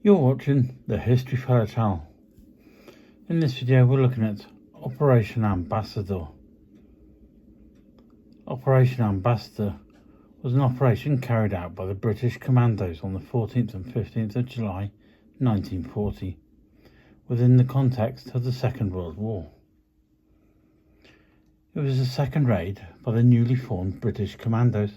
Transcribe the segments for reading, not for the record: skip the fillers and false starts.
You're watching the History Fellow channel. In this video we're looking at Operation Ambassador. Operation Ambassador was an operation carried out by the British Commandos on the 14th and 15th of July 1940 within the context of the Second World War. It was the second raid by the newly formed British Commandos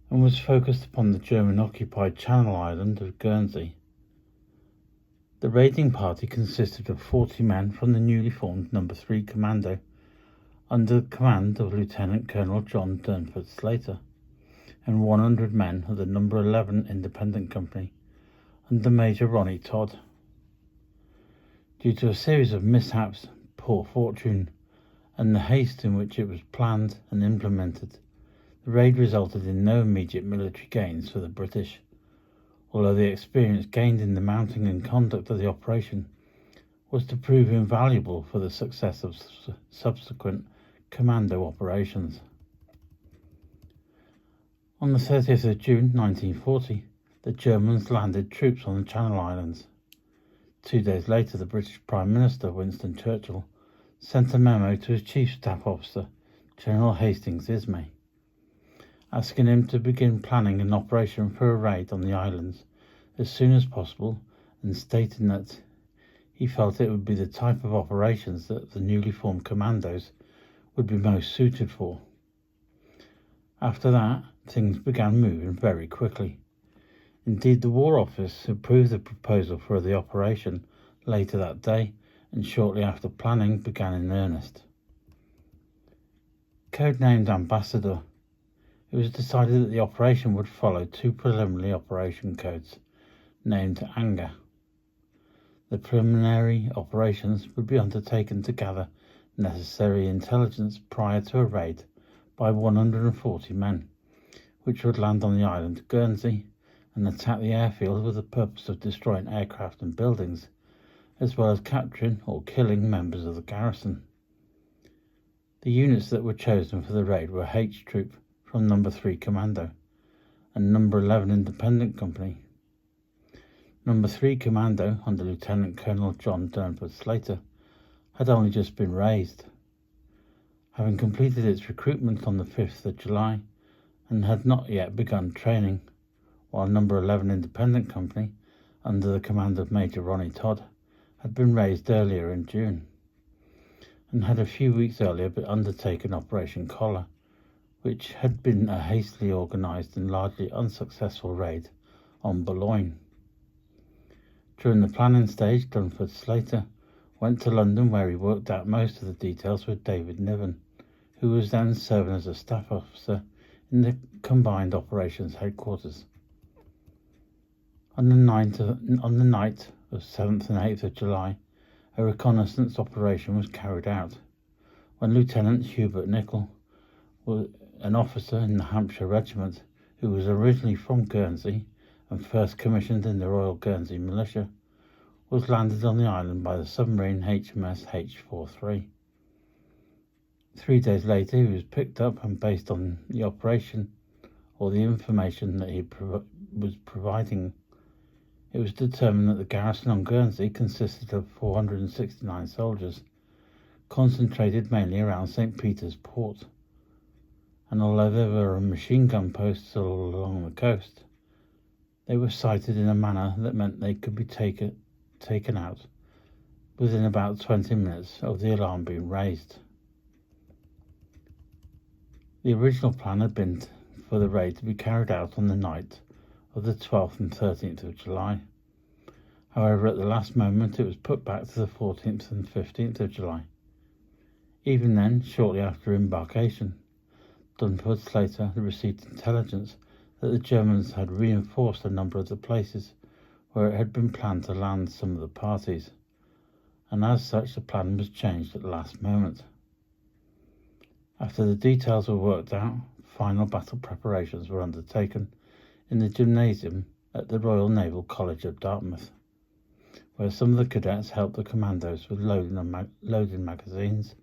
and was focused upon the German-occupied Channel Island of Guernsey. The raiding party consisted of 40 men from the newly formed No. 3 Commando under the command of Lieutenant Colonel John Durnford Slater and 100 men of the No. 11 Independent Company under Major Ronnie Todd. Due to a series of mishaps, poor fortune, and the haste in which it was planned and implemented, the raid resulted in no immediate military gains for the British, although the experience gained in the mounting and conduct of the operation was to prove invaluable for the success of subsequent commando operations. On the 30th of June 1940, the Germans landed troops on the Channel Islands. 2 days later, the British Prime Minister, Winston Churchill, sent a memo to his Chief Staff Officer, General Hastings Ismay, asking him to begin planning an operation for a raid on the islands as soon as possible, and stating that he felt it would be the type of operations that the newly formed commandos would be most suited for. After that, things began moving very quickly. Indeed, the War Office approved the proposal for the operation later that day, and shortly after planning began in earnest. Codenamed Ambassador, it was decided that the operation would follow two preliminary operation codes, named ANGA. The preliminary operations would be undertaken to gather necessary intelligence prior to a raid by 140 men, which would land on the island of Guernsey and attack the airfield with the purpose of destroying aircraft and buildings, as well as capturing or killing members of the garrison. The units that were chosen for the raid were H Troop from No. 3 Commando and No. 11 Independent Company. No. 3 Commando, under Lieutenant Colonel John Durnford Slater, had only just been raised, having completed its recruitment on the 5th of July and had not yet begun training, while No. 11 Independent Company, under the command of Major Ronnie Todd, had been raised earlier in June, and had a few weeks earlier undertaken Operation Collar, which had been a hastily organised and largely unsuccessful raid on Boulogne. During the planning stage, Durnford Slater went to London, where he worked out most of the details with David Niven, who was then serving as a staff officer in the Combined Operations Headquarters. On the night of 7th and 8th of July, a reconnaissance operation was carried out, when Lieutenant Hubert Nichol, an officer in the Hampshire Regiment who was originally from Guernsey and first commissioned in the Royal Guernsey Militia, was landed on the island by the submarine HMS H-43. 3 days later, he was picked up, and based on the operation or the information that he was providing, it was determined that the garrison on Guernsey consisted of 469 soldiers, concentrated mainly around St. Peter's Port, and although there were machine gun posts all along the coast, they were sighted in a manner that meant they could be taken out within about 20 minutes of the alarm being raised. The original plan had been for the raid to be carried out on the night of the 12th and 13th of July. However, at the last moment it was put back to the 14th and 15th of July. Even then, shortly after embarkation, Durnford Slater received intelligence that the Germans had reinforced a number of the places where it had been planned to land some of the parties, and as such the plan was changed at the last moment. After the details were worked out, final battle preparations were undertaken in the gymnasium at the Royal Naval College of Dartmouth, where some of the cadets helped the commandos with loading magazines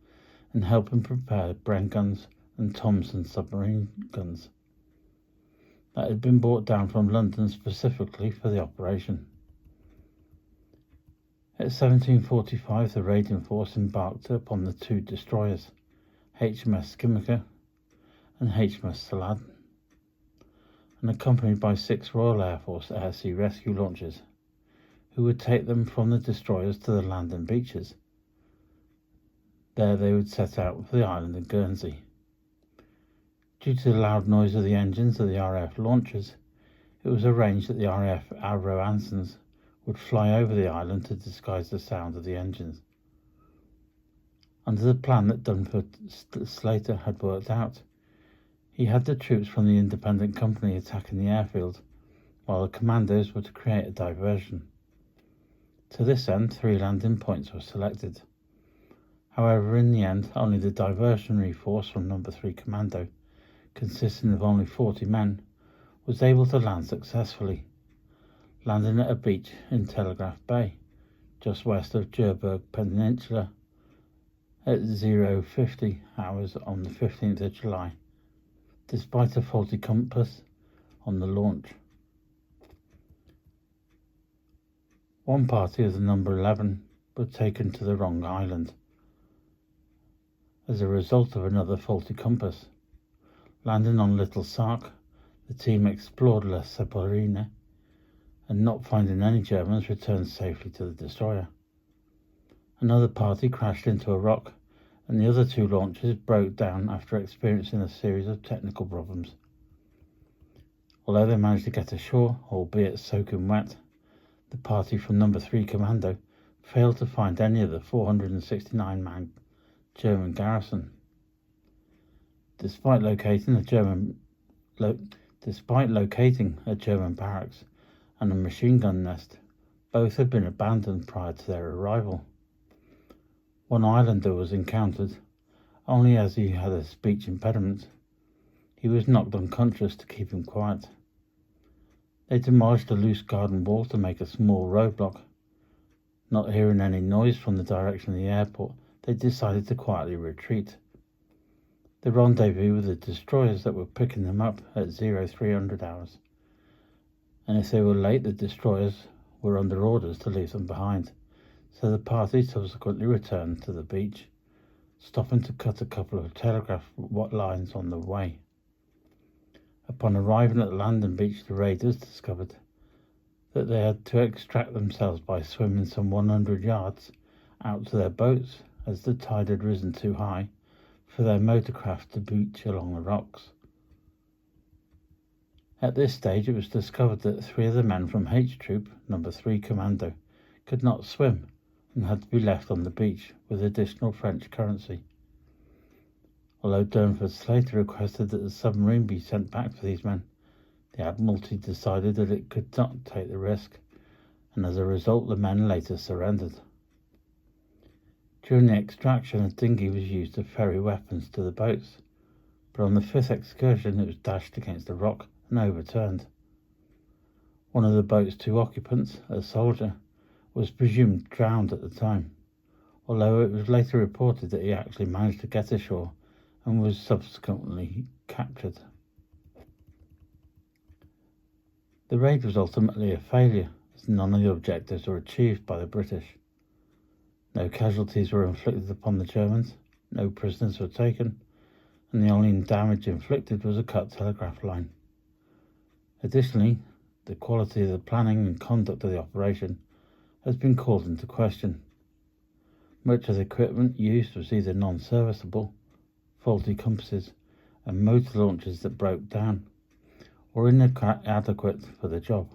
and helping prepare Bren guns and Thompson submarine guns that had been brought down from London specifically for the operation. At 1745, the raiding force embarked upon the two destroyers, HMS Skimmaker and HMS Saladin, and accompanied by 6 Royal Air Force air-sea rescue launches, who would take them from the destroyers to the land and beaches. There they would set out for the island of Guernsey. Due to the loud noise of the engines of the RAF launchers, it was arranged that the RAF Avro Ansons would fly over the island to disguise the sound of the engines. Under the plan that Dunford Slater had worked out, he had the troops from the independent company attacking the airfield, while the commandos were to create a diversion. To this end, 3 landing points were selected. However, in the end, only the diversionary force from No. 3 Commando, consisting of only 40 men, was able to land successfully, landing at a beach in Telegraph Bay, just west of Cherbourg Peninsula, at 0:50 hours on the 15th of July, despite a faulty compass on the launch. One party of the No. 11 were taken to the wrong island as a result of another faulty compass. Landing on Little Sark, the team explored La Separine, and not finding any Germans, returned safely to the destroyer. Another party crashed into a rock, and the other 2 launches broke down after experiencing a series of technical problems. Although they managed to get ashore, albeit soaking wet, the party from No. 3 Commando failed to find any of the 469-man German garrison. Despite locating a German barracks and a machine gun nest, both had been abandoned prior to their arrival. One islander was encountered, only as he had a speech impediment. He was knocked unconscious to keep him quiet. They demolished a loose garden wall to make a small roadblock. Not hearing any noise from the direction of the airport, they decided to quietly retreat. They rendezvoused with the destroyers that were picking them up at 0300 hours, and if they were late, the destroyers were under orders to leave them behind, so the party subsequently returned to the beach, stopping to cut a couple of telegraph lines on the way. Upon arriving at the landing beach, the raiders discovered that they had to extract themselves by swimming some 100 yards out to their boats, as the tide had risen too high for their motorcraft to beach along the rocks. At this stage, it was discovered that 3 of the men from H Troop, No. 3 Commando, could not swim and had to be left on the beach with additional French currency. Although Dunford Slater requested that the submarine be sent back for these men, the Admiralty decided that it could not take the risk, and as a result the men later surrendered. During the extraction, a dinghy was used to ferry weapons to the boats, but on the 5th excursion it was dashed against a rock and overturned. One of the boat's 2 occupants, a soldier, was presumed drowned at the time, although it was later reported that he actually managed to get ashore and was subsequently captured. The raid was ultimately a failure, as none of the objectives were achieved by the British. No casualties were inflicted upon the Germans, no prisoners were taken, and the only damage inflicted was a cut telegraph line. Additionally, the quality of the planning and conduct of the operation has been called into question. Much of the equipment used was either non-serviceable, faulty compasses, and motor launchers that broke down, or inadequate for the job,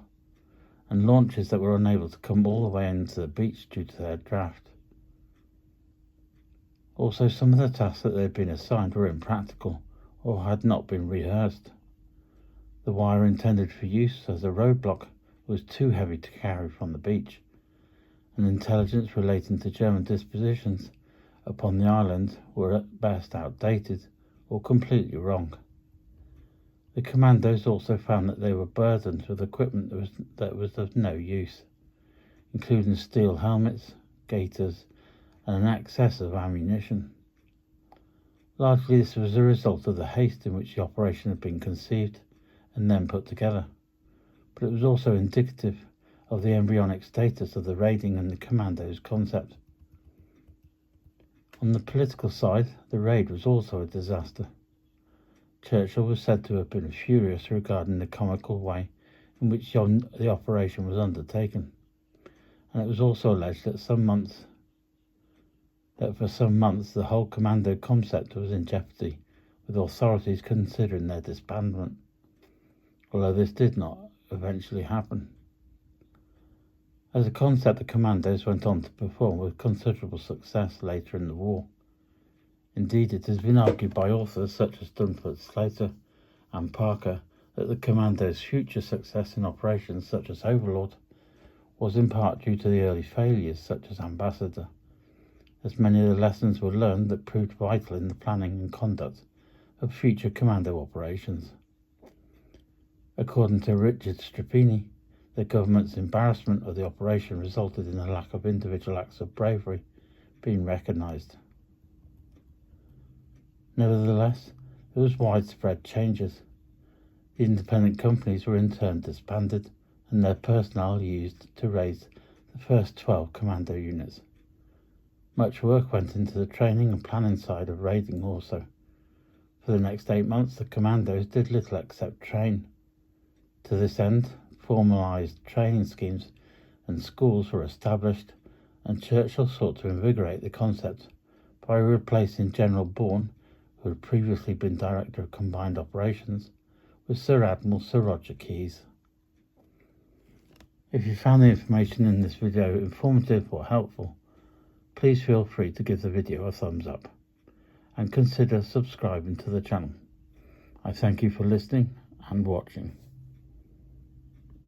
and launches that were unable to come all the way into the beach due to their draft. Also, some of the tasks that they had been assigned were impractical or had not been rehearsed. The wire intended for use as a roadblock was too heavy to carry from the beach, and intelligence relating to German dispositions upon the island were at best outdated or completely wrong. The commandos also found that they were burdened with equipment that was of no use, including steel helmets, gaiters, and an excess of ammunition. Largely this was a result of the haste in which the operation had been conceived and then put together, but it was also indicative of the embryonic status of the raiding and the Commandos concept. On the political side, the raid was also a disaster. Churchill was said to have been furious regarding the comical way in which the operation was undertaken, and it was also alleged that for some months the whole Commando concept was in jeopardy, with authorities considering their disbandment, although this did not eventually happen. As a concept, the Commandos went on to perform with considerable success later in the war. Indeed, it has been argued by authors such as Dunford Slater and Parker that the Commandos' future success in operations such as Overlord was in part due to the early failures such as Ambassador, as many of the lessons were learned that proved vital in the planning and conduct of future Commando operations. According to Richard Strappini, the government's embarrassment of the operation resulted in a lack of individual acts of bravery being recognised. Nevertheless, there was widespread changes. The independent companies were in turn disbanded and their personnel used to raise the first 12 Commando units. Much work went into the training and planning side of raiding also. For the next 8 months, the Commandos did little except train. To this end, formalised training schemes and schools were established, and Churchill sought to invigorate the concept by replacing General Bourne, who had previously been Director of Combined Operations, with Sir Admiral Sir Roger Keyes. If you found the information in this video informative or helpful, please feel free to give the video a thumbs up and consider subscribing to the channel. I thank you for listening and watching.